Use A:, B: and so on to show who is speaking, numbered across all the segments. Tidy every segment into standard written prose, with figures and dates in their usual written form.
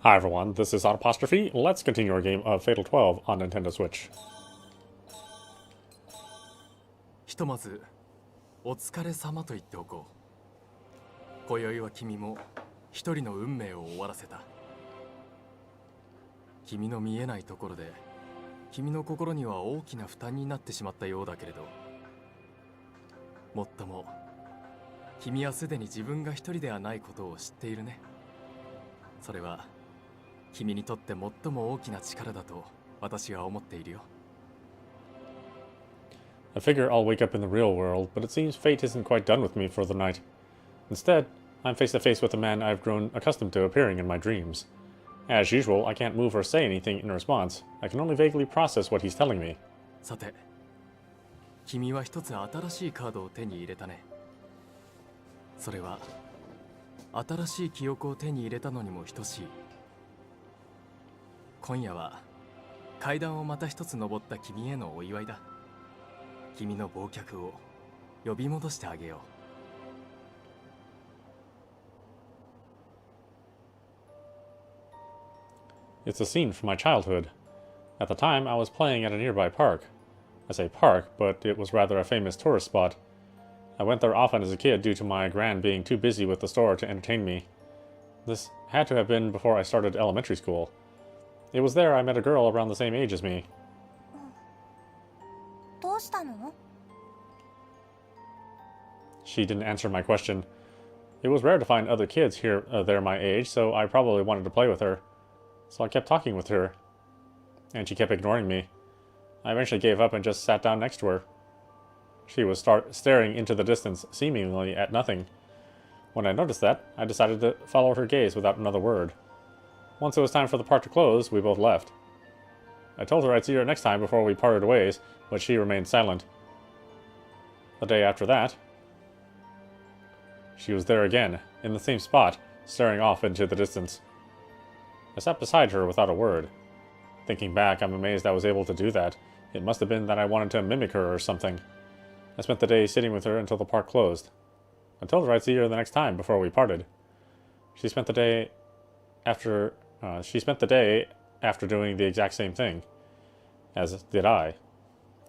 A: Hi everyone, this is audap. Let's continue our game of Fatal 12 on Nintendo Switch.
B: ひとまずお疲れ様と言っておこう。今宵は君も一人の運命を終わらせた。君の見えないところで君の心には大きな負担になってしまったようだけれど、もっとも君はすでに自分が一人ではないことを知っているね。それは君にとって最も大きな力だと私は思っているよ。
A: I figure I'll wake up in the real world, but it seems fate isn't quite done with me for the night. Instead, I'm face to face with a man I've grown accustomed to appearing in my dreams. As usual, I can't move or say anything in response. I can only vaguely process what he's telling me.
B: さて、君は一つ新しいカードを手に入れたね。それは新しい記憶を手に入れたのにも等しい。今夜は階段をまた一つ登った君へのお祝いだ。君の忘却を呼び戻してあげよ
A: う。It's a scene from my childhood. At the time, I was playing at a nearby park. I say park, but it was rather a famous tourist spot. I went there often as a kid due to my gran being too busy with the store to entertain me. This had to have been before I started elementary school. It was there I met a girl around the same age as me.
C: どうしたの?
A: She didn't answer my question. It was rare to find other kids there my age, so I probably wanted to play with her. So I kept talking with her, and she kept ignoring me. I eventually gave up and just sat down next to her. She was staring into the distance, seemingly at nothing. When I noticed that, I decided to follow her gaze without another word. Once it was time for the park to close, we both left. I told her I'd see her next time before we parted ways, but she remained silent. The day after that, she was there again, in the same spot, staring off into the distance. I sat beside her without a word. Thinking back, I'm amazed I was able to do that. It must have been that I wanted to mimic her or something. I spent the day sitting with her until the park closed. I told her I'd see her the next time before we parted. She spent the day after doing the exact same thing, as did I.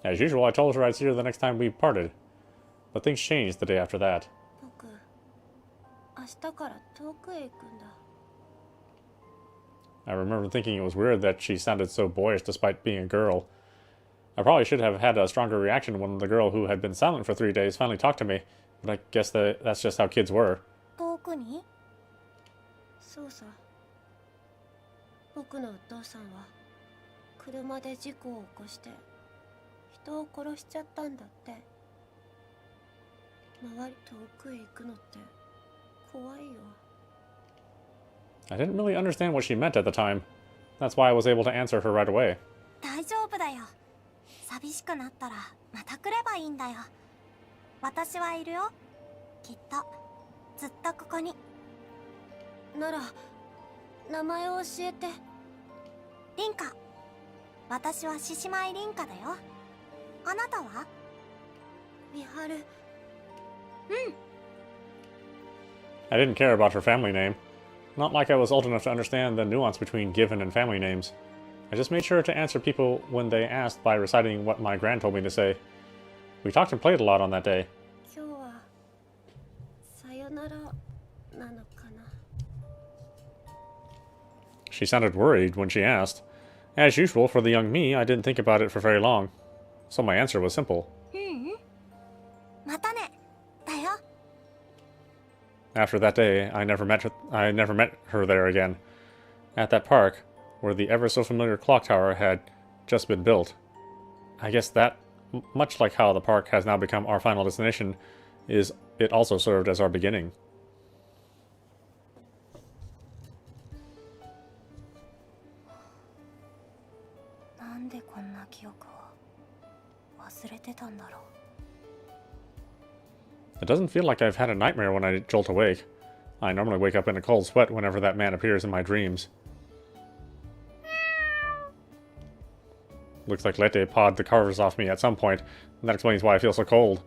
A: As usual, I told her I'd see her the next time we parted. But things changed the day after that.
C: 僕、明日から遠くへ行くんだ。
A: I remember thinking it was weird that she sounded so boyish despite being a girl. I probably should have had a stronger reaction when the girl who had been silent for 3 days finally talked to me, but I guess that's just how kids were.
C: 遠くに? そうさ。僕のお父さんは車で事故を起こして人を殺しちゃったんだって。周り遠くへ行くのって怖いよ。
A: I didn't really understand what she meant at the time. That's why I was able to answer her right away.
C: 大丈夫だよ。寂しくなったらまた来ればいいんだよ。私はいるよ。きっとずっとここに。なら名前を教えて。リンカ。私は獅子舞リンカだよ。あなたは？ミハル。うん。
A: I didn't care about her family name. Not like I was old enough to understand the nuance between given and family names. I just made sure to answer people when they asked by reciting what my gran told me to say. We talked and played a lot on that day.
C: 今日はさよならなのかな。
A: She sounded worried when she asked. As usual, for the young me, I didn't think about it for very long. So my answer was simple.
C: またね。だよ。
A: After that day, I never met her there again. At that park, where the ever-so-familiar clock tower had just been built. I guess that, much like how the park has now become our final destination, it also served as our beginning.
C: なんでこんな記憶を忘れてたんだろう。
A: It doesn't feel like I've had a nightmare when I jolt awake. I normally wake up in a cold sweat whenever that man appears in my dreams. Looks like Lete pawed the covers off me at some point, and that explains why I feel so cold.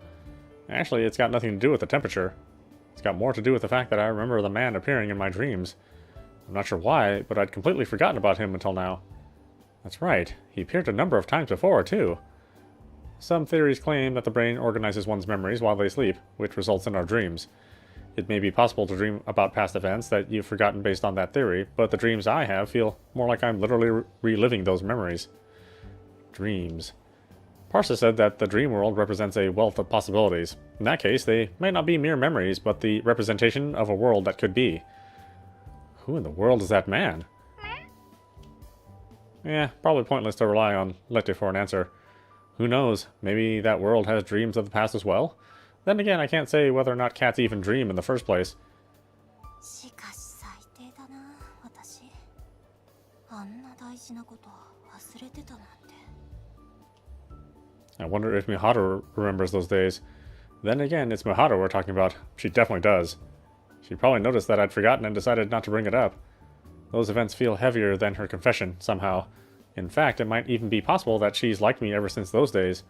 A: Actually, it's got nothing to do with the temperature. It's got more to do with the fact that I remember the man appearing in my dreams. I'm not sure why, but I'd completely forgotten about him until now. That's right, he appeared a number of times before, too. Some theories claim that the brain organizes one's memories while they sleep, which results in our dreams. It may be possible to dream about past events that you've forgotten based on that theory, but the dreams I have feel more like I'm literally reliving those memories. Dreams. Parsa said that the dream world represents a wealth of possibilities. In that case, they may not be mere memories, but the representation of a world that could be. Who in the world is that man? Probably pointless to rely on Lette for an answer. Who knows, maybe that world has dreams of the past as well? Then again, I can't say whether or not cats even dream in the first place. I wonder if Miharu remembers those days. Then again, it's Miharu we're talking about. She definitely does. She probably noticed that I'd forgotten and decided not to bring it up. Those events feel heavier than her confession, somehow. In fact, it might even be possible that she's liked me ever since those days.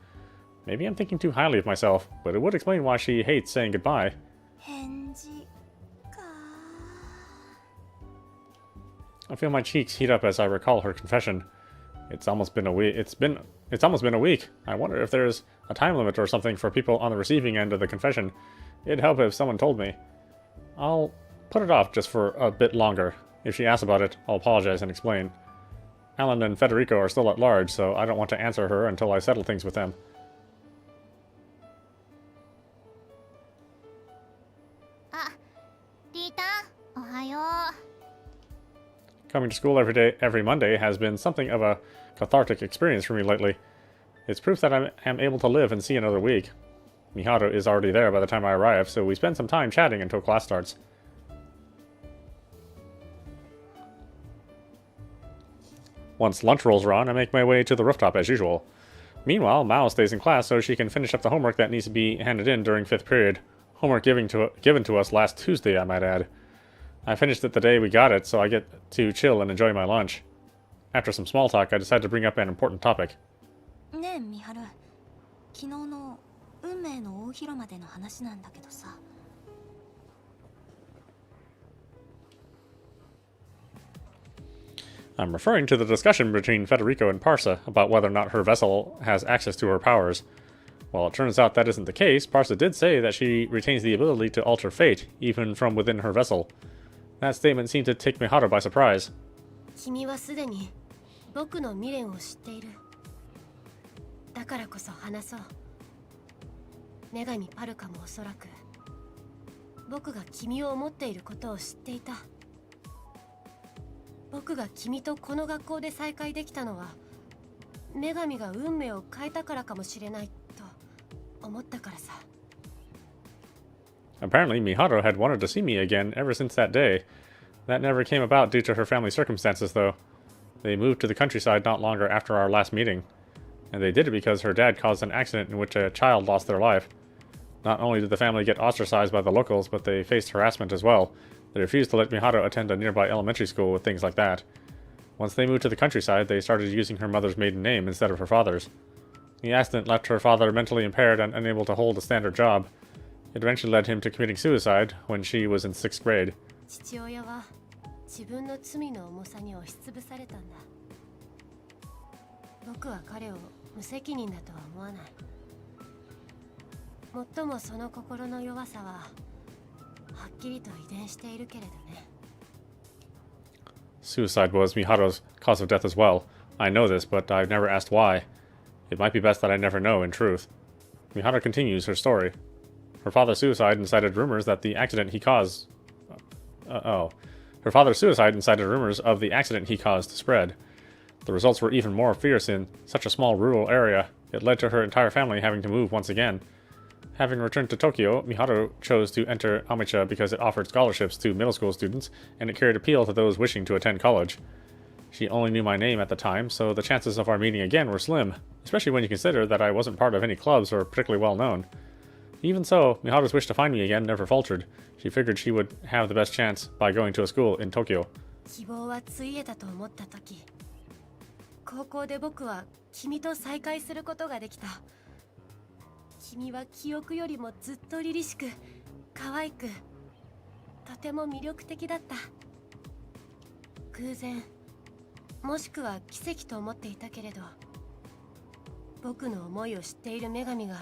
A: Maybe I'm thinking too highly of myself, but it would explain why she hates saying goodbye. I feel my cheeks heat up as I recall her confession. It's almost been a week. It's almost been a week. I wonder if there's a time limit or something for people on the receiving end of the confession. It'd help if someone told me. I'll put it off just for a bit longer. If she asks about it, I'll apologize and explain. Alan and Federico are still at large, so I don't want to answer her until I settle things with them. Coming to school every Monday has been something of a cathartic experience for me lately. It's proof that I am able to live and see another week. Miharu is already there by the time I arrive, so we spend some time chatting until class starts. Once lunch rolls around, I make my way to the rooftop as usual. Meanwhile, Mao stays in class so she can finish up the homework that needs to be handed in during 5th period. Homework given to us last Tuesday, I might add. I finished it the day we got it, so I get to chill and enjoy my lunch. After some small talk, I decide to bring up an important topic. I'm referring to the discussion between Federico and Parsa about whether or not her vessel has access to her powers. While it turns out that isn't the case, Parsa did say that she retains the ability to alter fate, even from within her vessel. That statement seemed to take Miharu by surprise. Apparently, Miharu had wanted to see me again ever since that day. That never came about due to her family circumstances, though. They moved to the countryside not longer after our last meeting. And they did it because her dad caused an accident in which a child lost their life. Not only did the family get ostracized by the locals, but they faced harassment as well. They refused to let Miharu attend a nearby elementary school with things like that. Once they moved to the countryside, they started using her mother's maiden name instead of her father's. The accident left her father mentally impaired and unable to hold a standard job. It eventually led him to committing suicide when she was in 6th grade. Suicide was Miharu's cause of death as well. I know this, but I've never asked why. It might be best that I never know, in truth. Miharu continues her story. Her father's suicide incited rumors that the accident he caused... Her father's suicide incited rumors of the accident he caused to spread. The results were even more fierce in such a small rural area. It led to her entire family having to move once again. Having returned to Tokyo, Miharu chose to enter Amicha because it offered scholarships to middle school students, and it carried appeal to those wishing to attend college. She only knew my name at the time, so the chances of our meeting again were slim, especially when you consider that I wasn't part of any clubs or particularly well known. Even so, Miharu's wish to find me again never faltered. She figured she would have the best chance by going to a school in Tokyo.
D: 偶然もしくは奇跡と思っていたけれど、僕の思いを知っている女神が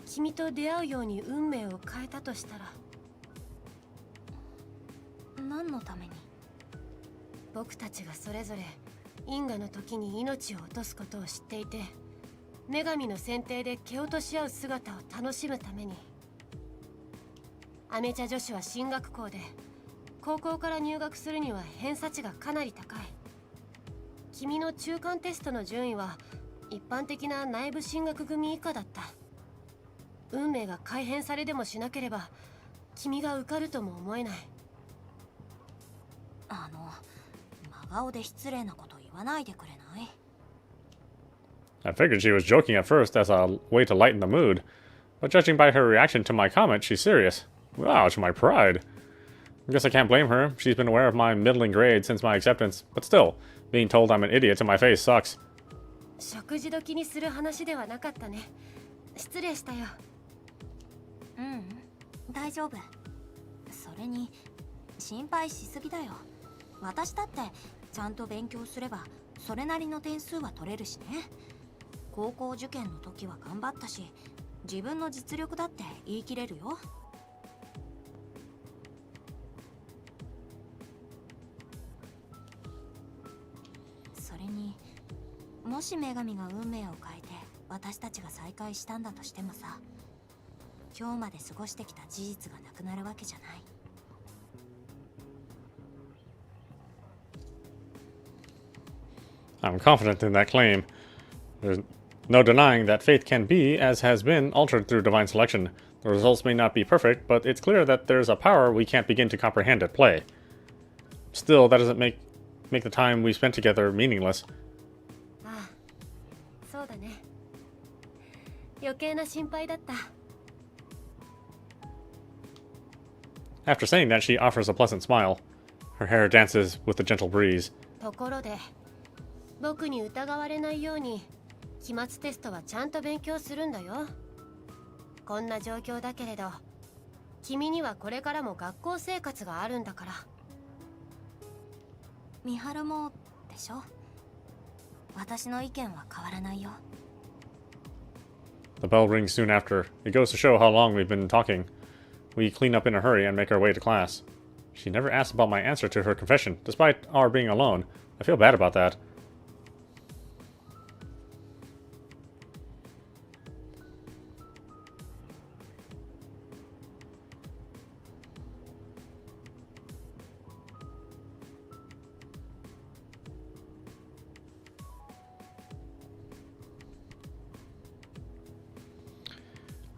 D: 君と出会うように運命を変えたとしたら。
C: 何のために？
D: 僕たちがそれぞれ因果の時に命を落とすことを知っていて、女神の選定で蹴落とし合う姿を楽しむために。アメ茶女子は進学校で、高校から入学するには偏差値がかなり高い。君の中間テストの順位は一般的な内部進学組以下だった。運命が改変されでもしなければ君が受かるとも思えない。
C: 真顔で失礼なこと言わないでくれない？
A: I figured she was joking at first as a way to lighten the mood, but judging by her reaction to my comment, she's serious. Ouch, my pride. I guess I can't blame her. She's been aware of my middling grade since my acceptance, but still, being told I'm an idiot to my face sucks.
D: 食事時にする話ではなかったね。失礼したよ。
C: 大丈夫。それに心配しすぎだよ。私だってちゃんと勉強すればそれなりの点数は取れるしね。高校受験の時は頑張ったし、自分の実力だって言い切れるよ。それにもし女神が運命を変えて私たちが再会したんだとしてもさ、今日まで過ごしてきた事実がなくなるわけじゃない。
A: I'm confident in that claim. There's no denying that fate can be, as has been, altered through divine selection. The results may not be perfect, but it's clear that there's a power we can't begin to comprehend at play. Still, that doesn't make the time we spent together meaningless.
D: ああ、そうだね。余計な心配だった。
A: After saying that, she offers a pleasant smile. Her hair dances with the gentle breeze.
D: ところで、僕に疑われないように期末テストはちゃんと勉強するんだよ。こんな状況だけれど、君にはこれからも学校生活があるんだから。
C: 美晴もでしょ。私の意見は変わらないよ。
A: The bell rings soon after. It goes to show how long we've been talking. We clean up in a hurry and make our way to class. She never asked about my answer to her confession, despite our being alone. I feel bad about that.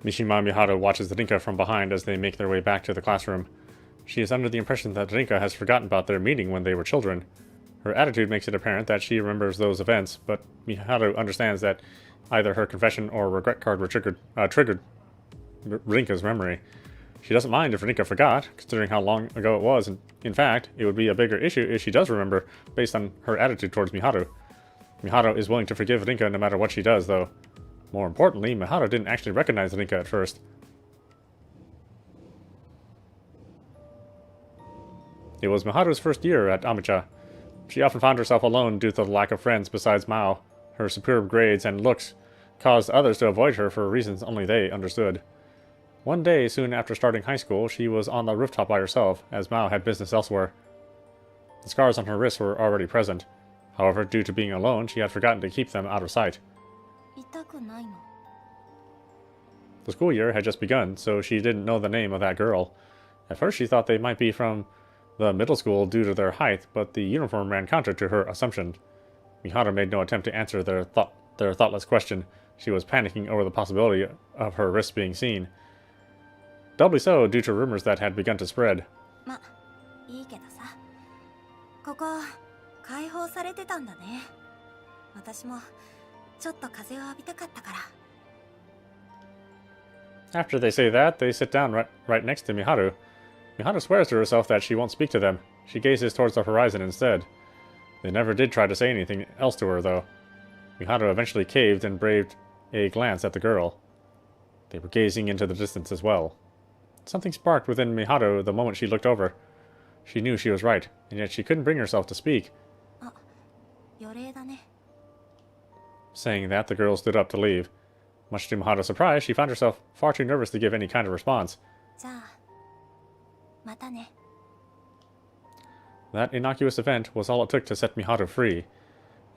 A: Mishima Miharu watches Rinka from behind as they make their way back to the classroom. She is under the impression that Rinka has forgotten about their meeting when they were children. Her attitude makes it apparent that she remembers those events, but Miharu understands that either her confession or regret card were triggered Rinka's memory. She doesn't mind if Rinka forgot, considering how long ago it was, and in fact, it would be a bigger issue if she does remember, based on her attitude towards Miharu. Miharu is willing to forgive Rinka no matter what she does, though. More importantly, Miharu didn't actually recognize Rinka at first. It was Miharu's first year at Amicha. She often found herself alone due to the lack of friends besides Mao. Her superb grades and looks caused others to avoid her for reasons only they understood. One day, soon after starting high school, she was on the rooftop by herself, as Mao had business elsewhere. The scars on her wrists were already present. However, due to being alone, she had forgotten to keep them out of sight.
C: 痛くないの？
A: The school year had just begun, so she didn't know the name of that girl. At first, she thought they might be from the middle school due to their height, but the uniform ran counter to her assumption. Miharu made no attempt to answer their thoughtless question. She was panicking over the possibility of her wrists being seen. Doubly so due to rumors that had begun to spread.
C: ま、いいけどさ。ここ開放されてたんだね。私もちょっと風を浴びたかったから。
A: After they say that, they sit down right next to Miharu. Miharu swears to herself that she won't speak to them. She gazes towards the horizon instead. They never did try to say anything else to her, though. Miharu eventually caved and braved a glance at the girl. They were gazing into the distance as well. Something sparked within Miharu the moment she looked over. She knew she was right, and yet she couldn't bring herself to speak.
C: 予例だね。
A: Saying that, the girl stood up to leave. Much to Miharu's surprise, she found herself far too nervous to give any kind of response.
C: じゃあ、またね。
A: That innocuous event was all it took to set Miharu free.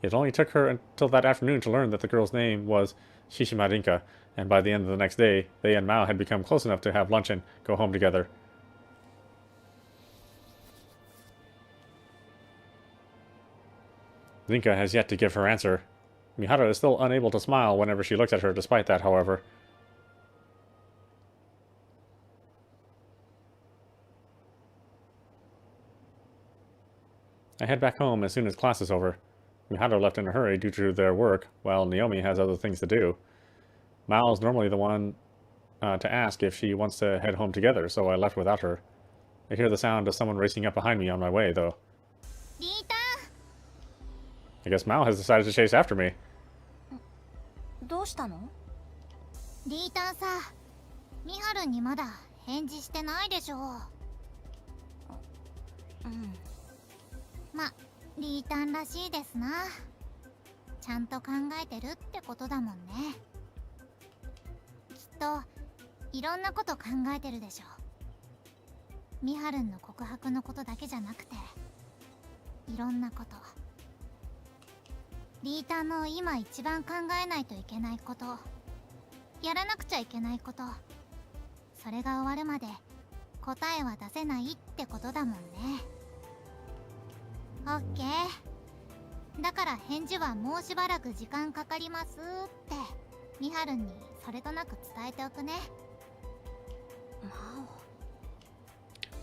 A: It only took her until that afternoon to learn that the girl's name was Shishima Rinka, and by the end of the next day, they and Mao had become close enough to have lunch and go home together. Rinka has yet to give her answer. Miharu is still unable to smile whenever she looks at her despite that, however. I head back home as soon as class is over. Miharu left in a hurry due to their work, while Naomi has other things to do. Mao is normally the one to ask if she wants to head home together, so I left without her. I hear the sound of someone racing up behind me on my way, though.
C: リータ
A: I guess Mao has decided to chase after me.
C: どうしたの？
E: リータンさ、ミハルにまだ返事してないでしょ。
C: うん。
E: ま、リータンらしいですな。ちゃんと考えてるってことだもんね。きっといろんなこと考えてるでしょ。ミハルンの告白のことだけじゃなくて、いろんなこと。リータンの今一番考えないといけないこと、やらなくちゃいけないこと、それが終わるまで答えは出せないってことだもんね。オッケー。だから返事はもうしばらく時間かかりますってミハルンにそれとなく伝えておくね。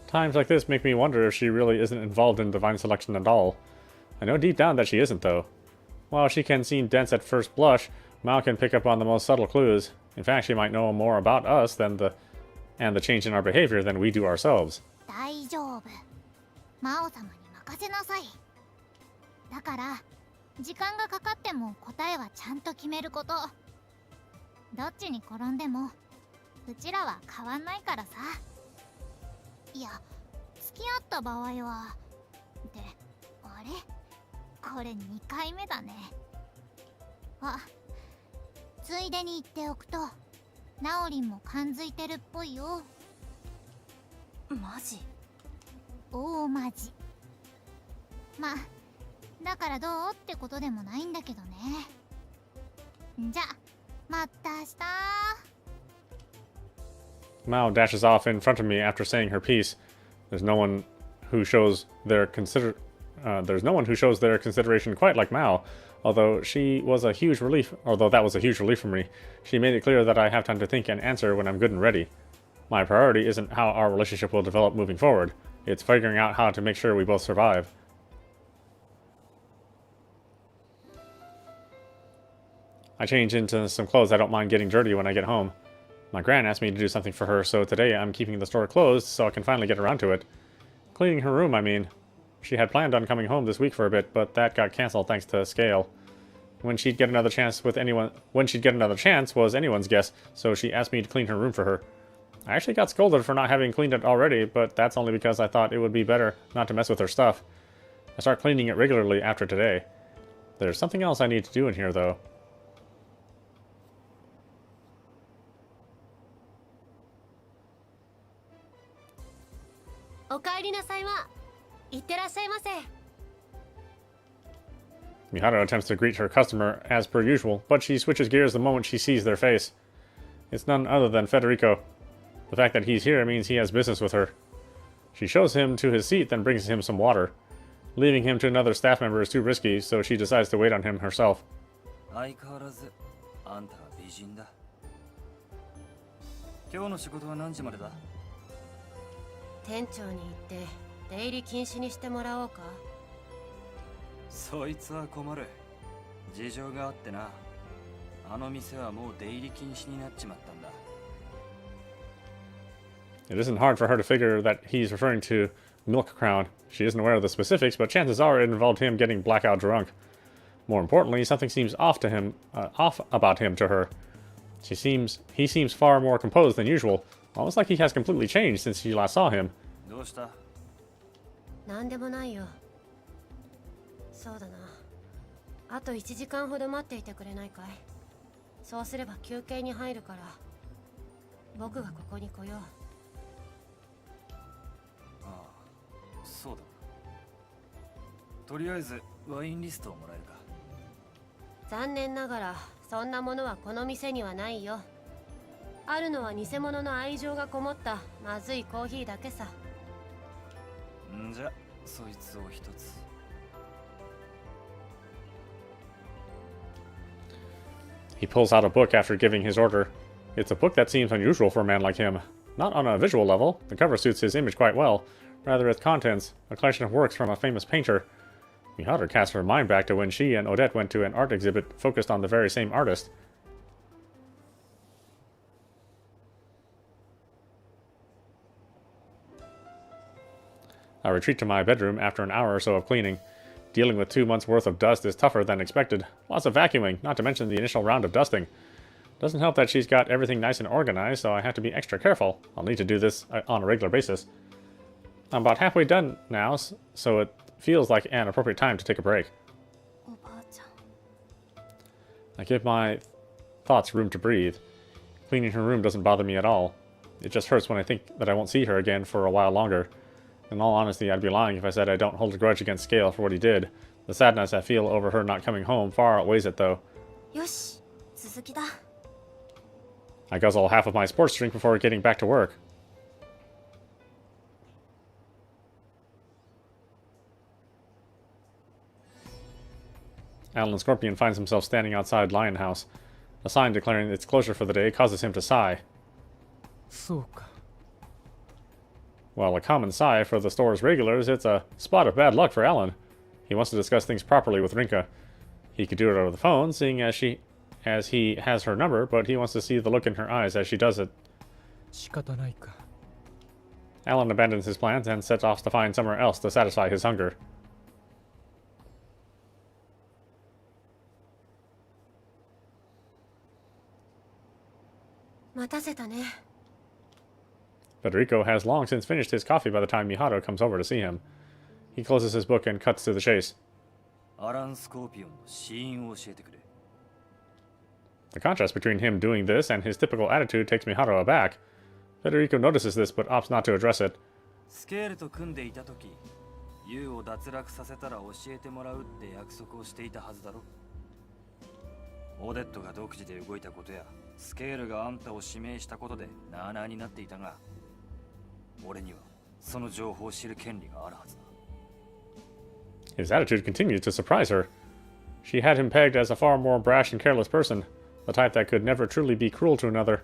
A: Times like this make me wonder if she really isn't involved in divine selection at all. I know deep down that she isn't, though. While she can seem dense at first blush, Mao can pick up on the most subtle clues. In fact, she might know more about us than the change in our behavior than we do ourselves.
E: 大丈夫。魔王様に任せなさい。だから時間がかかっても答えはちゃんと決めること。どっちに転んでもうちらは変わんないからさ。いや、付き合った場合はで、あれこれ2回目だね。あ、ついでに言っておくとナオリンも感づいてるっぽいよ。
C: マジ？
E: 大マジ。まあだからどうってことでもないんだけどね。じゃ、また明日。
A: Mao dashes off in front of me after saying her piece. There's no one who shows their consideration quite like Mao. Although that was a huge relief for me. She made it clear that I have time to think and answer when I'm good and ready. My priority isn't how our relationship will develop moving forward. It's figuring out how to make sure we both survive. I change into some clothes I don't mind getting dirty when I get home. My gran asked me to do something for her, so today I'm keeping the store closed so I can finally get around to it. Cleaning her room, I mean. She had planned on coming home this week for a bit, but that got cancelled thanks to scale. When she'd get another chance was anyone's guess, so she asked me to clean her room for her. I actually got scolded for not having cleaned it already, but that's only because I thought it would be better not to mess with her stuff. I start cleaning it regularly after today. There's something else I need to do in here, though.
D: お帰りなさいま。いってらっしゃいませ。
A: Miharu attempts to greet her customer as per usual, but she switches gears the moment she sees their face. It's none other than Federico. The fact that he's here means he has business with her. She shows him to his seat, then brings him some water. Leaving him to another staff member is too risky, so she decides to wait on him herself.
F: 相変わらずあんたは美人だ。今日の仕事は何時までだ？
D: 店長に言って出入り禁止にしてもらおうか。
F: そいつは困る。事情があってな。あの店はもう出入り禁止になっちまったんだ。
A: It isn't hard for her to figure that he's referring to Milk Crown. She isn't aware of the specifics, but chances are it involved him getting blackout drunk. More importantly, something seems off about him to her. He seems far more composed than usual, almost like he has completely changed since she last saw him.
F: どうした？
D: なんでもないよ。そうだな。あと1時間ほど待っていてくれないかい？そうすれば休憩に入るから、僕がここに来よう。
F: ああ、そうだ。とりあえずワインリストをもらえるか。
D: 残念ながらそんなものはこの店にはないよ。あるのは偽物の愛情がこもったまずいコーヒーだけさ。
F: んじゃ、そいつを一つ。
A: He pulls out a book after giving his order. It's a book that seems unusual for a man like him. Not on a visual level, the cover suits his image quite well. Rather, its contents, a collection of works from a famous painter. Miharu casts her mind back to when she and Odette went to an art exhibit focused on the very same artist. I retreat to my bedroom after an hour or so of cleaning. Dealing with 2 months' worth of dust is tougher than expected. Lots of vacuuming, not to mention the initial round of dusting. Doesn't help that she's got everything nice and organized, so I have to be extra careful. I'll need to do this on a regular basis. I'm about halfway done now, so it feels like an appropriate time to take a break. I give my thoughts room to breathe. Cleaning her room doesn't bother me at all. It just hurts when I think that I won't see her again for a while longer. In all honesty, I'd be lying if I said I don't hold a grudge against Scale for what he did. The sadness I feel over her not coming home far outweighs it, though. I guzzle half of my sports drink before getting back to work. Alan Scorpion finds himself standing outside Lion House. A sign declaring its closure for the day causes him to sigh. While a common sigh for the store's regulars, it's a spot of bad luck for Alan. He wants to discuss things properly with Rinka. He could do it over the phone, seeing as he has her number, but he wants to see the look in her eyes as she does it. Alan abandons his plans and sets off to find somewhere else to satisfy his hunger. Federico has long since finished his coffee by the time Miharu comes over to see him. He closes his book and cuts to the chase. The contrast between him doing this and his typical attitude takes Miharu aback. Federico notices this but opts not to address it. His attitude continues to surprise her. She had him pegged as a far more brash and careless person, the type that could never truly be cruel to another.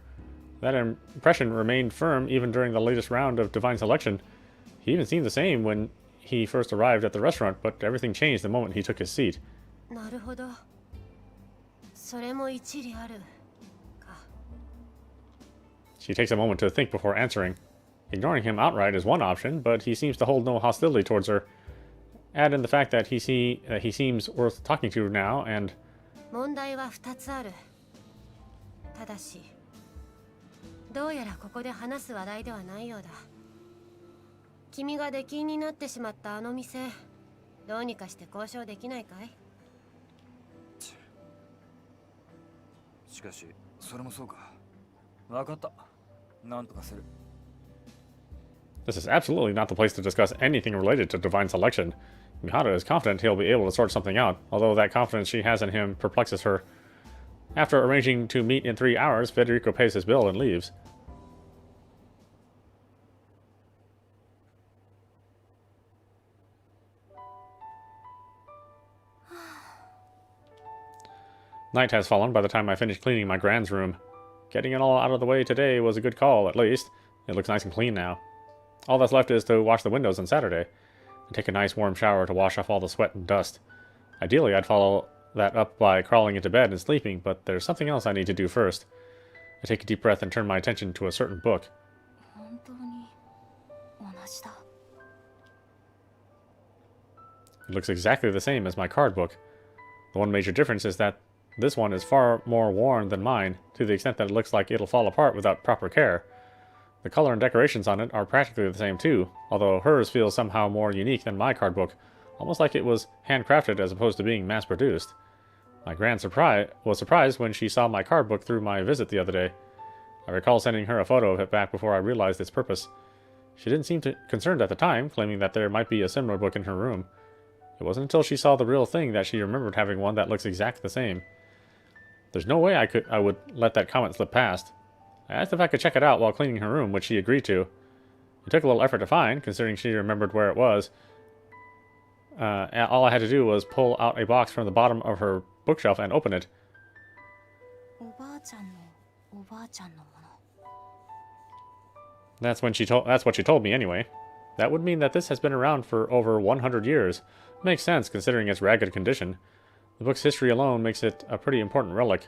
A: That impression remained firm even during the latest round of divine selection. He even seemed the same when he first arrived at the restaurant, but everything changed the moment he took his seat. She takes a moment to think before answering. Ignoring him outright is one option, but he seems to hold no hostility towards her. Add in the fact that he seems worth talking to now, and... This is absolutely not the place to discuss anything related to divine selection. Miharu is confident he'll be able to sort something out, although that confidence she has in him perplexes her. After arranging to meet in 3 hours, Federico pays his bill and leaves. Night has fallen by the time I finish cleaning my grand's room. Getting it all out of the way today was a good call, at least. It looks nice and clean now. All that's left is to wash the windows on Saturday, and take a nice warm shower to wash off all the sweat and dust. Ideally, I'd follow that up by crawling into bed and sleeping, but there's something else I need to do first. I take a deep breath and turn my attention to a certain book. It looks exactly the same as my card book. The one major difference is that this one is far more worn than mine, to the extent that it looks like it'll fall apart without proper care. The color and decorations on it are practically the same too, although hers feels somehow more unique than my card book, almost like it was handcrafted as opposed to being mass-produced. My grand was surprised when she saw my card book through my visit the other day. I recall sending her a photo of it back before I realized its purpose. She didn't seem concerned at the time, claiming that there might be a similar book in her room. It wasn't until she saw the real thing that she remembered having one that looks exactly the same. There's no way I would let that comment slip past. I asked if I could check it out while cleaning her room, which she agreed to. It took a little effort to find, considering she remembered where it was. All I had to do was pull out a box from the bottom of her bookshelf and open it. That's what she told me anyway. That would mean that this has been around for over 100 years. Makes sense considering its ragged condition. The book's history alone makes it a pretty important relic.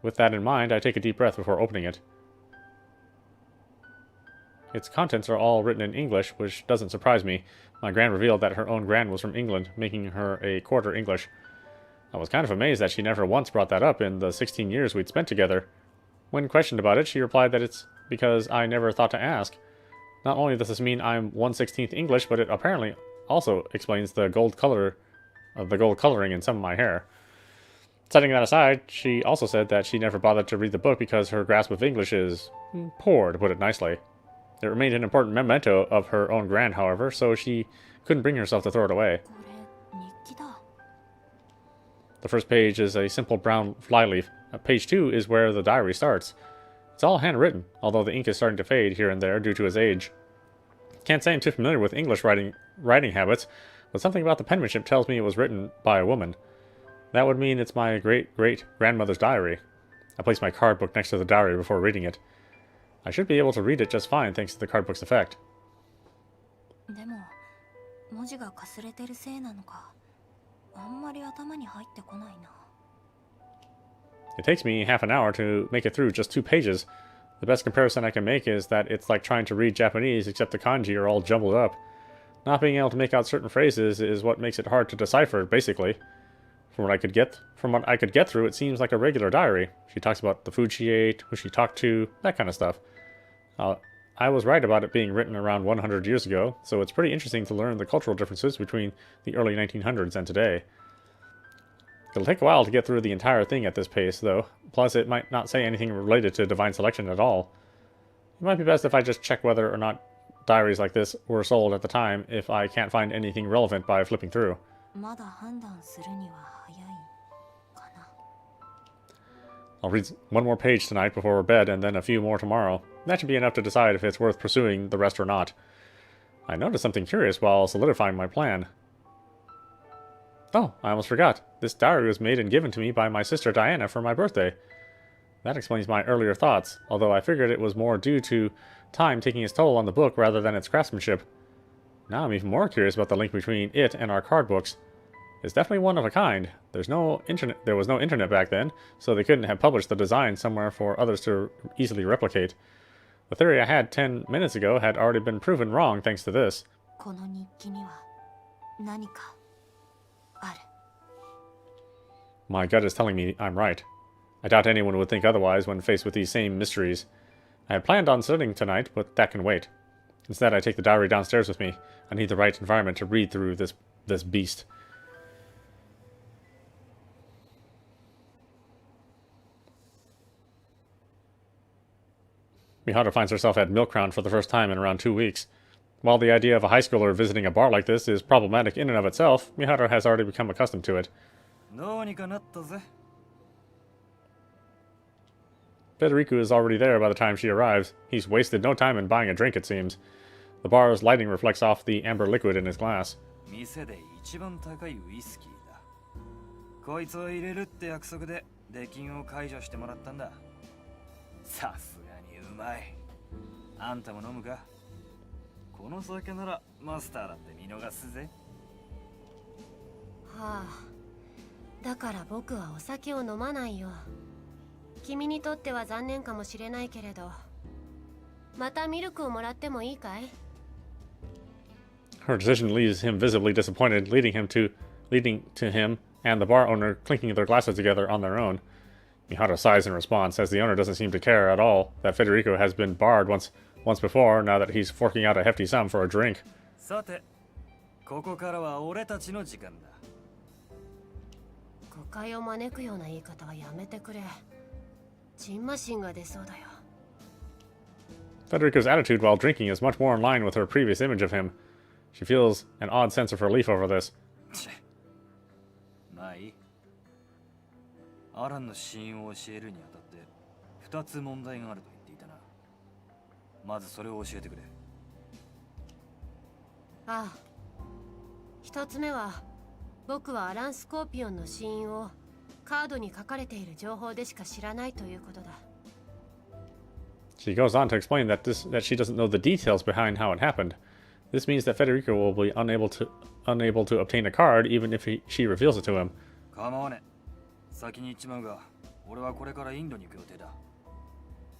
A: With that in mind, I take a deep breath before opening it. Its contents are all written in English, which doesn't surprise me. My gran revealed that her own gran was from England, making her a quarter English. I was kind of amazed that she never once brought that up in the 16 years we'd spent together. When questioned about it, she replied that it's because I never thought to ask. Not only does this mean I'm 1/16 English, but it apparently also explains the gold coloring in some of my hair. Setting that aside, she also said that she never bothered to read the book because her grasp of English is poor, to put it nicely. It remained an important memento of her own gran, however, so she couldn't bring herself to throw it away. The first page is a simple brown flyleaf. Page 2 is where the diary starts. It's all handwritten, although the ink is starting to fade here and there due to his age. Can't say I'm too familiar with English writing habits, but something about the penmanship tells me it was written by a woman. That would mean it's my great-great-grandmother's diary. I place my card book next to the diary before reading it. I should be able to read it just fine thanks to the card book's effect. It takes me half an hour to make it through just 2 pages. The best comparison I can make is that it's like trying to read Japanese except the kanji are all jumbled up. Not being able to make out certain phrases is what makes it hard to decipher, basically. From what I could get through, it seems like a regular diary. She talks about the food she ate, who she talked to, that kind of stuff. I was right about it being written around 100 years ago, so it's pretty interesting to learn the cultural differences between the early 1900s and today. It'll take a while to get through the entire thing at this pace, though. Plus, it might not say anything related to divine selection at all. It might be best if I just check whether or not diaries like this were sold at the time if I can't find anything relevant by flipping through. I'll read one more page tonight before bed and then a few more tomorrow. That should be enough to decide if it's worth pursuing the rest or not. I noticed something curious while solidifying my plan. Oh, I almost forgot. This diary was made and given to me by my sister Diana for my birthday. That explains my earlier thoughts, although I figured it was more due to time taking its toll on the book rather than its craftsmanship. Now I'm even more curious about the link between it and our card books. It's definitely one of a kind. There was no internet back then, so they couldn't have published the design somewhere for others to easily replicate. The theory I had 10 minutes ago had already been proven wrong thanks to this. My gut is telling me I'm right. I doubt anyone would think otherwise when faced with these same mysteries. I had planned on studying tonight, but that can wait. Instead, I take the diary downstairs with me. I need the right environment to read through this beast. Miharu finds herself at Milkround for the first time in around 2 weeks. While the idea of a high schooler visiting a bar like this is problematic in and of itself, Miharu has already become accustomed to it. Federico is already there by the time she arrives. He's wasted no time in buying a drink, it seems. The bar's lighting reflects off the amber liquid in his glass. Her decision leaves him visibly disappointed, leading to him and the bar owner clinking their glasses together on their own. Miharu sighs in response, as the owner doesn't seem to care at all that Federico has been barred once before, now that he's forking out a hefty sum for a drink.
F: さて、ここからは俺たちの時間だ。
D: 誤解を招くような言い方はやめてくれ。ジンマシンが出そうだよ。
A: Federico's attitude while drinking is much more in line with her previous image of him. She feels an odd sense of relief over this.
F: まあいい。アランの死因を教えるにあたって2つ問題があると言っていたな。まずそれを教えてくれ。
D: ああ。一つ目は、僕はアラン・スコーピオンの死因をカードに書かれている情報でしか知らないということだ。
A: She goes on to explain that she doesn't know the details behind how it happened. This means that Federico will be unable to obtain a card even if she reveals it to him.
F: 構わねえ。先に言っちまうが、俺はこれからインドに行く予定だ。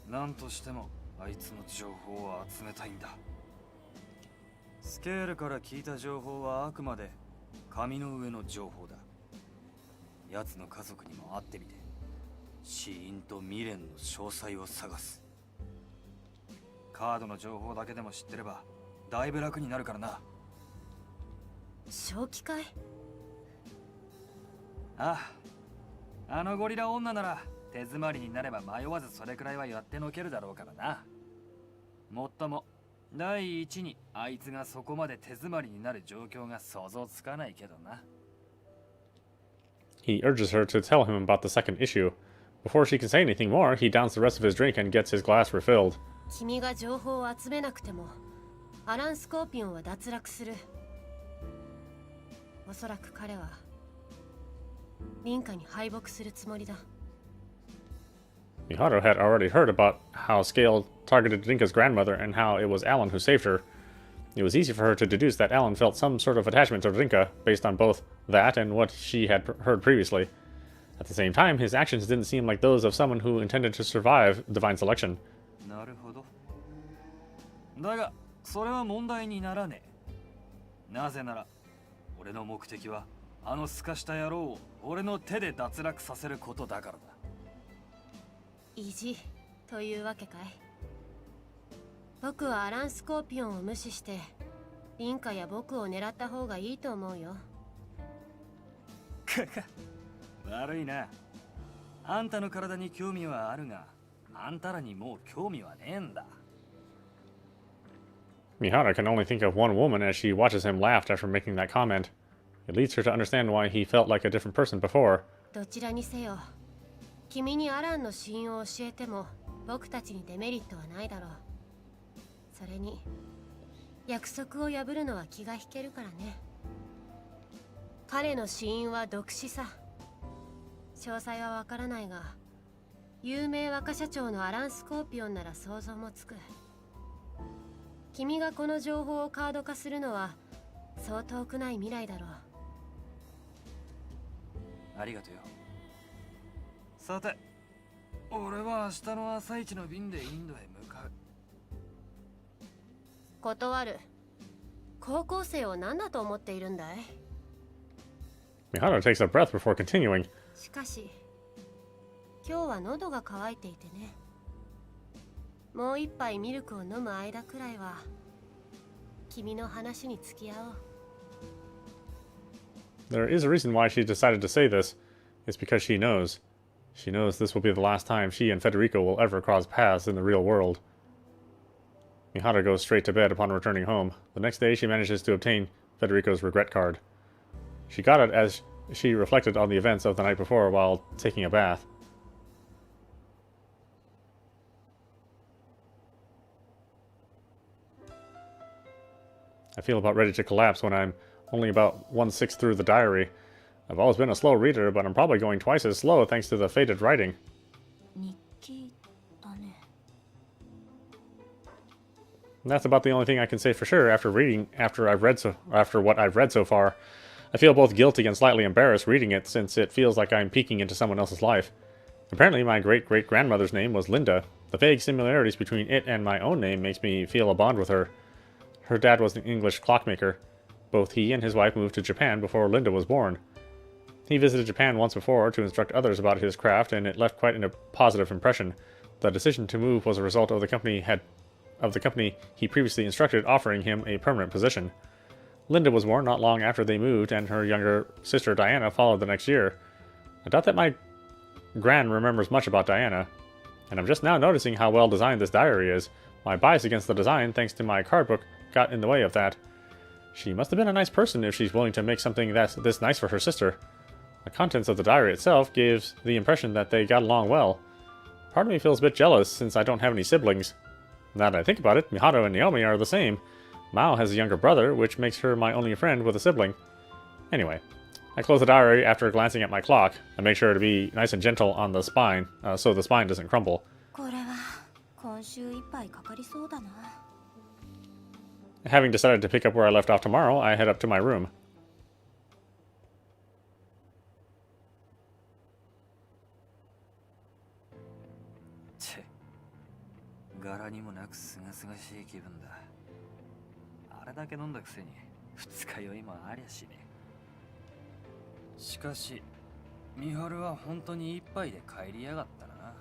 F: なんとしてもあいつの情報を集めたいんだ。スケールから聞いた情報はあくまで紙の上の情報だ。奴の家族にも会ってみて、死因と未練の詳細を探す。カードの情報だけでも知ってればだいぶ楽になるからな。
D: 正気かい？
F: ああ、あのゴリラ女なら手詰まりになれば迷わずそれくらいはやってのけるだろうからな。もっとも第一にあいつがそこまで手詰まりになる状況が想像つかないけどな。
A: He urges her to tell him about the second issue. Before she can say anything more, he downs the rest of his drink and gets his glass refilled.
D: 君が情報を集めなくても、アラン・スコーピオンは脱落する。おそらく彼はリンカに敗北するつもりだ。
A: Miharu had already heard about how Scale targeted Rinka's grandmother and how it was Alan who saved her. It was easy for her to deduce that Alan felt some sort of attachment to Rinka based on both that and what she had heard previously. At the same time, his actions didn't seem like those of someone who intended to survive divine selection.
F: なるほど。だが、それは問題にならねえ。なぜなら、俺の目的はあのすかした野郎を俺の手で脱落させることだからだ。
D: 意地というわけかい？僕はアラン・スコーピオンを無視してリンカや僕を狙った方がいいと思うよ。
F: 悪いな。あんたの体に興味はあるが、あんたらにもう興味はねえんだ。
A: Miharu can only think of one woman as she watches him laugh after making that comment. It leads her to understand why he felt like a different person before.
D: どちらにせよ、君にアランの死因を教えても僕たちにデメリットはないだろう。それに約束を破るのは気が引けるからね。彼の死因は毒死さ。詳細はわからないが、有名若社長のアラン・スコーピオンなら想像もつく。君がこの情報をカード化するのはそう遠くない未来だろう。
F: ありがとうよ。さて、俺は明日の朝一の便でインドへ向かう。
D: 断る。高校生を何だと思っているんだい？
A: Miharu takes a breath before continuing.
D: しかし、今日は喉が渇いていてね。もう一杯ミルクを飲む間くらいは君の話に付き合おう。
A: There is a reason why she decided to say this. It's because she knows. She knows this will be the last time she and Federico will ever cross paths in the real world. Miharu goes straight to bed upon returning home. The next day she manages to obtain Federico's regret card. She got it as she reflected on the events of the night before while taking a bath. I feel about ready to collapse when I'm only about 1/6 through the diary. I've always been a slow reader, but I'm probably going twice as slow thanks to the faded writing.
C: 日記だね。
A: And that's about the only thing I can say for sure after what I've read so far. I feel both guilty and slightly embarrassed reading it since it feels like I'm peeking into someone else's life. Apparently my great-great-grandmother's name was Linda. The vague similarities between it and my own name makes me feel a bond with her. Her dad was an English clockmaker. Both he and his wife moved to Japan before Linda was born. He visited Japan once before to instruct others about his craft, and it left quite a positive impression. The decision to move was a result of the company he previously instructed offering him a permanent position. Linda was born not long after they moved, and her younger sister Diana followed the next year. I doubt that my gran remembers much about Diana, and I'm just now noticing how well designed this diary is. My bias against the design, thanks to my card book, got in the way of that. She must have been a nice person if she's willing to make something that's this nice for her sister. The contents of the diary itself gives the impression that they got along well. Part of me feels a bit jealous since I don't have any siblings. Now that I think about it, Mihato and Naomi are the same. Mao has a younger brother, which makes her my only friend with a sibling. Anyway, I close the diary after glancing at my clock. I make sure to be nice and gentle on the spine, so the spine doesn't crumble.
C: これは今週いっぱいかかりそうだな。
A: Having decided to pick up where I left off tomorrow, I head up to my room.
F: 柄にもなくすがすがしい気分だ。あれだけ飲んだくせに二日酔いもありゃしね。しかし、ミハルは本当に一杯で帰りやがったな。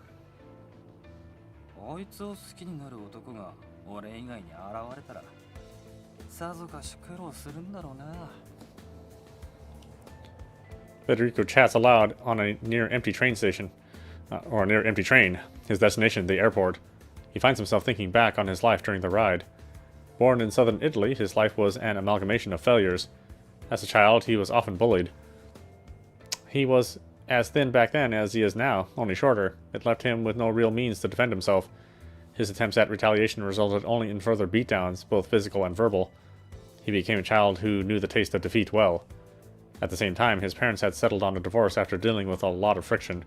F: あいつを好きになる男が俺以外に現れたら、さぞかし苦労するんだろうな。
A: Federico chats aloud on a near-empty train station, or a near-empty train, his destination, the airport. He finds himself thinking back on his life during the ride. Born in southern Italy, his life was an amalgamation of failures. As a child, he was often bullied. He was as thin back then as he is now, only shorter. It left him with no real means to defend himself. His attempts at retaliation resulted only in further beatdowns, both physical and verbal. He became a child who knew the taste of defeat well. At the same time, his parents had settled on a divorce after dealing with a lot of friction.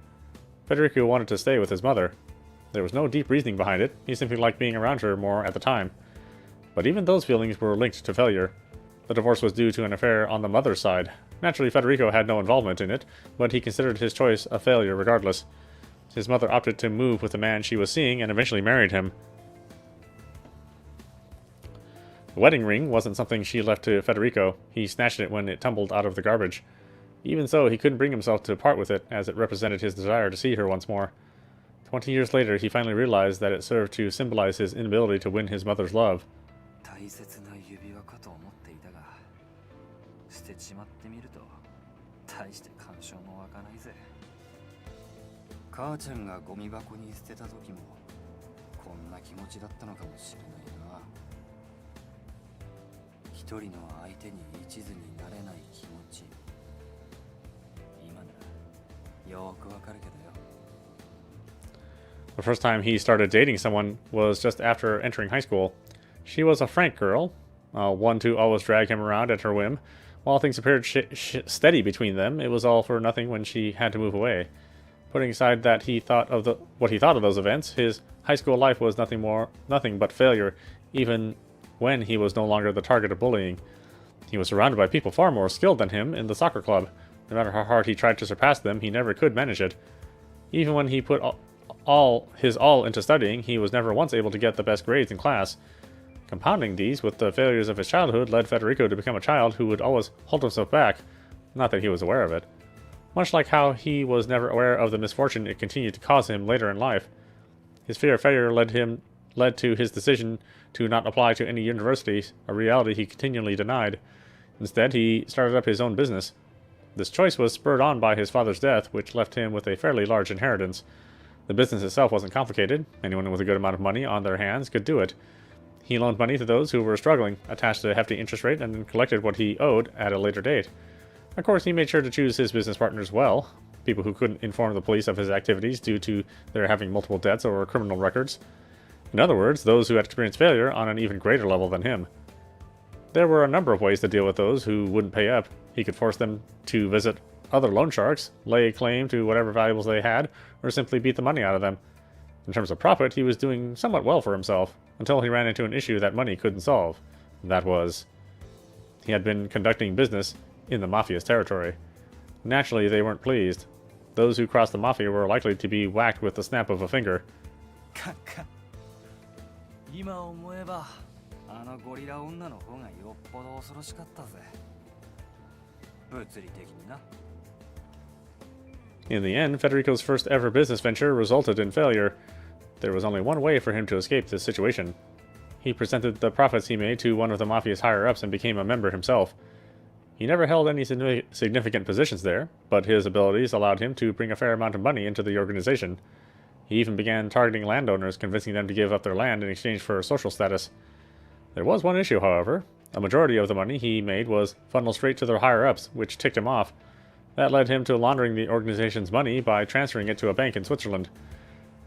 A: Federico wanted to stay with his mother. There was no deep reasoning behind it, he simply liked being around her more at the time. But even those feelings were linked to failure. The divorce was due to an affair on the mother's side. Naturally, Federico had no involvement in it, but he considered his choice a failure regardless. His mother opted to move with the man she was seeing and eventually married him. The wedding ring wasn't something she left to Federico. He snatched it when it tumbled out of the garbage. Even so, he couldn't bring himself to part with it, as it represented his desire to see her once more. 20 years later, he finally realized that it served to symbolize his inability to win his mother's love.
F: 大切な指輪かと思っていたが、捨てちまってみると大して感傷も湧かないぜ。母ちゃんがゴミ箱に捨てた時もこんな気持ちだったのかもしれないな。一人の相手に一途になれない気持ち。今ならよくわかるけどよ。
A: The first time he started dating someone was just after entering high school. She was a frank girl, one to always drag him around at her whim. While things appeared steady between them, it was all for nothing when she had to move away. Putting aside that what he thought of those events, his high school life was nothing but failure, even when he was no longer the target of bullying. He was surrounded by people far more skilled than him in the soccer club. No matter how hard he tried to surpass them, he never could manage it. Even when he put all into studying, he was never once able to get the best grades in class. Compounding these with the failures of his childhood led Federico to become a child who would always hold himself back, not that he was aware of it. Much like how he was never aware of the misfortune it continued to cause him later in life. His fear of failure led to his decision to not apply to any university, a reality he continually denied. Instead, he started up his own business. This choice was spurred on by his father's death, which left him with a fairly large inheritance. The business itself wasn't complicated. Anyone with a good amount of money on their hands could do it. He loaned money to those who were struggling, attached a hefty interest rate, and then collected what he owed at a later date. Of course, he made sure to choose his business partners well, people who couldn't inform the police of his activities due to their having multiple debts or criminal records. In other words, those who had experienced failure on an even greater level than him. There were a number of ways to deal with those who wouldn't pay up. He could force them to visit other loan sharks, lay claim to whatever valuables they had, or simply beat the money out of them. In terms of profit, he was doing somewhat well for himself, until he ran into an issue that money couldn't solve. That was, he had been conducting business in the Mafia's territory. Naturally, they weren't pleased. Those who crossed the Mafia were likely to be whacked with the snap of a finger.
F: 今思えばあのゴリラ女の方がよっぽど恐ろしかったぜ。物理的にな。
A: In the end, Federico's first ever business venture resulted in failure. There was only one way for him to escape this situation. He presented the profits he made to one of the Mafia's higher-ups and became a member himself. He never held any significant positions there, but his abilities allowed him to bring a fair amount of money into the organization. He even began targeting landowners, convincing them to give up their land in exchange for social status. There was one issue, however. A majority of the money he made was funneled straight to the higher-ups, which ticked him off. That led him to laundering the organization's money by transferring it to a bank in Switzerland.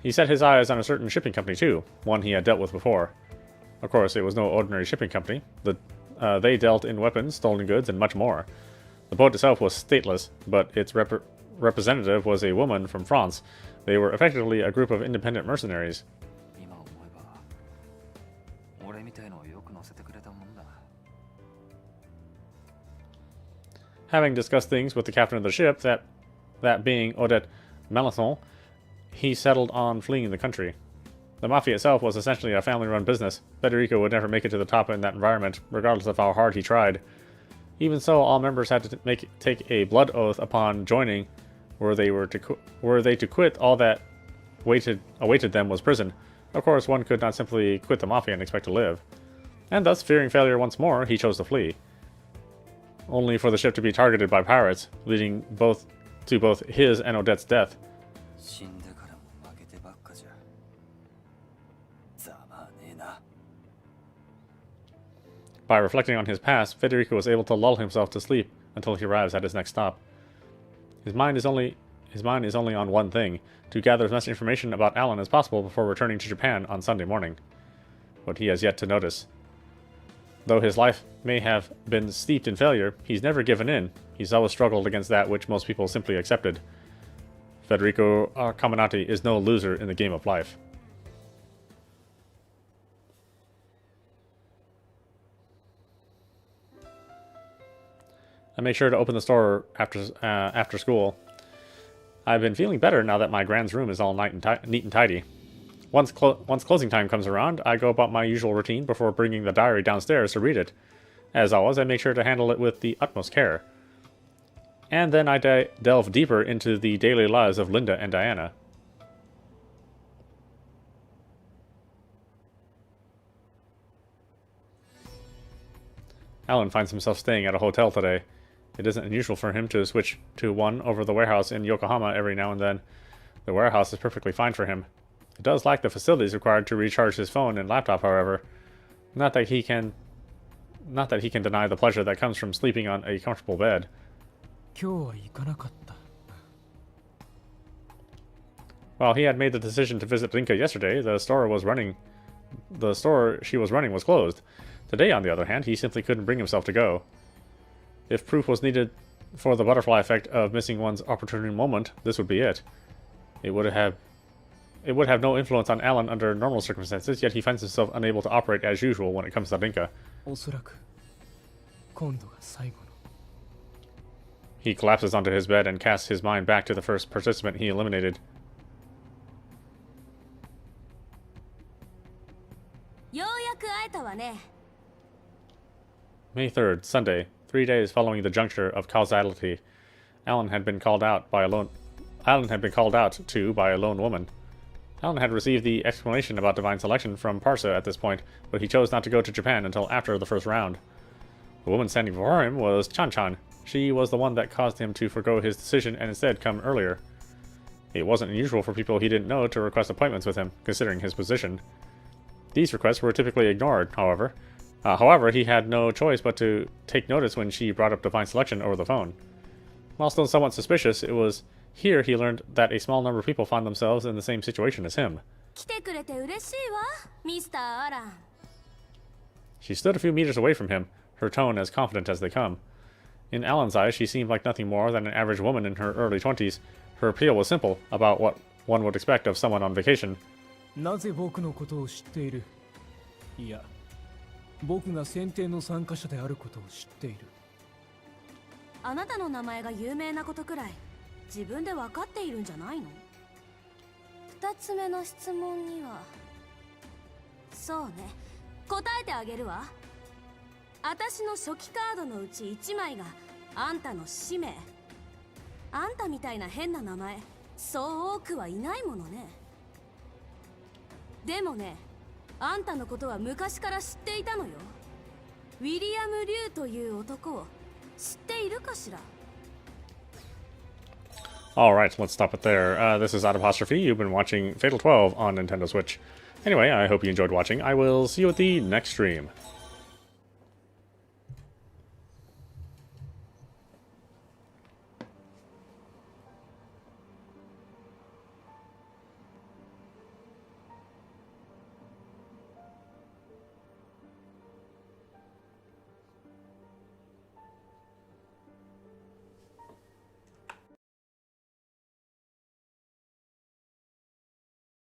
A: He set his eyes on a certain shipping company too, one he had dealt with before. Of course, it was no ordinary shipping company. They dealt in weapons, stolen goods, and much more. The boat itself was stateless, but its representative was a woman from France. They were effectively a group of independent mercenaries. Having discussed things with the captain of the ship, that being Audap Melanson, he settled on fleeing the country. The Mafia itself was essentially a family-run business. Federico would never make it to the top in that environment, regardless of how hard he tried. Even so, all members had to take a blood oath upon joining. Were they to quit, all that awaited them was prison. Of course, one could not simply quit the Mafia and expect to live. And thus, fearing failure once more, he chose to flee. Only for the ship to be targeted by pirates, leading to both his and Odette's death. By reflecting on his past, Federico was able to lull himself to sleep until he arrives at his next stop. His mind is only on one thing: to gather as much information about Alan as possible before returning to Japan on Sunday morning. What he has yet to notice. Though his life may have been steeped in failure, he's never given in. He's always struggled against that which most people simply accepted. Federico Caminati is no loser in the game of life. I make sure to open the store after school. I've been feeling better now that my grand's room is all neat and tidy. Once closing time comes around, I go about my usual routine before bringing the diary downstairs to read it. As always, I make sure to handle it with the utmost care. And then I delve deeper into the daily lives of Linda and Diana. Alan finds himself staying at a hotel today. It isn't unusual for him to switch to one over the warehouse in Yokohama every now and then. The warehouse is perfectly fine for him. It does lack the facilities required to recharge his phone and laptop, however. Not that he can deny the pleasure that comes from sleeping on a comfortable bed. While he had made the decision to visit Rinka yesterday, the store she was running was closed. Today, on the other hand, he simply couldn't bring himself to go. If proof was needed for the butterfly effect of missing one's opportune moment, this would be it. It would have no influence on Alan under normal circumstances, yet he finds himself unable to operate as usual when it comes to Rinka. He collapses onto his bed and casts his mind back to the first participant he eliminated. May 3rd, Sunday, 3 days following the juncture of causality. Alan had been called out to by a lone woman. Alan had received the explanation about divine selection from Parsa at this point, but he chose not to go to Japan until after the first round. The woman standing before him was Chan-chan. She was the one that caused him to forgo his decision and instead come earlier. It wasn't unusual for people he didn't know to request appointments with him, considering his position. These requests were typically ignored, however. However, he had no choice but to take notice when she brought up divine selection over the phone. While still somewhat suspicious, it was here he learned that a small number of people found themselves in the same situation as him. She stood a few meters away from him, her tone as confident as they come. In Alan's eyes, she seemed like nothing more than an average woman in her early 20s. Her appeal was simple, about what one would expect of someone on vacation.
G: なぜ僕のことを知っている？いや、僕が選定の参加者であることを知っている。
H: あなたの名前が有名なことくらい自分で分かっているんじゃないの？二つ目の質問にはそうね、答えてあげるわ。私の初期カードのうち1枚があんたの使命。あんたみたいな変な名前そう多くはいないものね。でもね、あんたのことは昔から知っていたのよ。ウィリアム・リュウという男を知っているかしら。
A: Alright, let's stop it there. This is audapostrophe. You've been watching Fatal 12 on Nintendo Switch. Anyway, I hope you enjoyed watching. I will see you at the next stream.